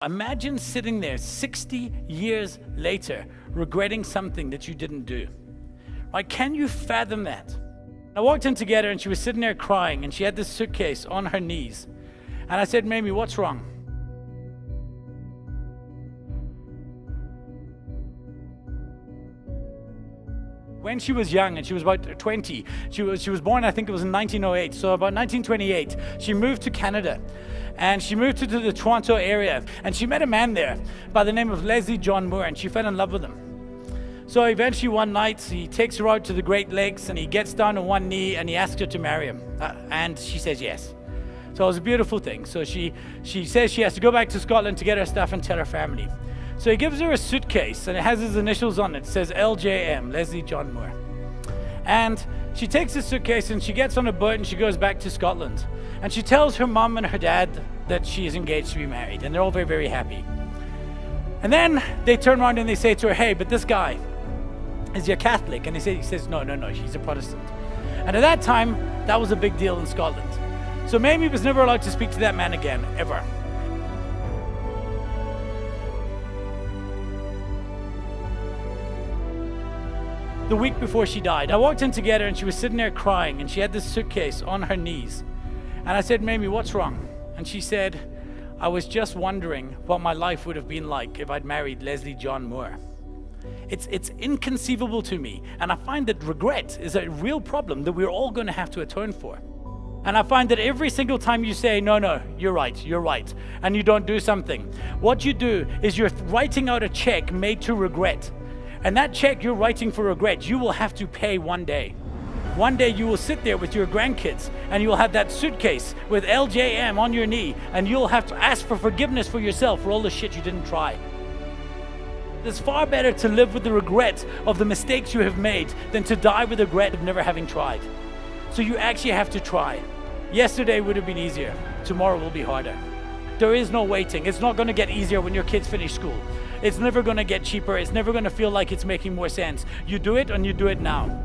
Imagine sitting there 60 years later, regretting something that you didn't do. Right? Can you fathom that? I walked in together and she was sitting there crying and she had this suitcase on her knees. And I said, Mamie, what's wrong? When she was young, and she was about 20, she was born, I think it was in 1908, so about 1928, she moved to Canada. And she moved to the Toronto area, and she met a man there by the name of Leslie John Moore, and she fell in love with him. So eventually one night, he takes her out to the Great Lakes, and he gets down on one knee, and he asks her to marry him. And she says yes. So it was a beautiful thing. So she says she has to go back to Scotland to get her stuff and tell her family. So he gives her a suitcase, and it has his initials on it. It says LJM, Leslie John Moore. And she takes the suitcase, and she gets on a boat, and she goes back to Scotland. And she tells her mom and her dad that she is engaged to be married, and they're all very, very happy. And then they turn around and they say to her, hey, but this guy, is he a Catholic? And he says, no, she's a Protestant. And at that time, that was a big deal in Scotland. So Mamie was never allowed to speak to that man again, ever. The week before she died, I walked in together and she was sitting there crying and she had this suitcase on her knees. And I said, Mamie, what's wrong? And she said, I was just wondering what my life would have been like if I'd married Leslie John Moore. It's inconceivable to me. And I find that regret is a real problem that we're all going to have to atone for. And I find that every single time you say, no, you're right, and you don't do something, what you do is you're writing out a check made to regret. And that check you're writing for regret, you will have to pay one day. One day you will sit there with your grandkids and you'll have that suitcase with LJM on your knee and you'll have to ask for forgiveness for yourself for all the shit you didn't try. It's far better to live with the regret of the mistakes you have made than to die with the regret of never having tried. So you actually have to try. Yesterday would have been easier. Tomorrow will be harder. There is no waiting. It's not going to get easier when your kids finish school. It's never going to get cheaper. It's never going to feel like it's making more sense. You do it and you do it now.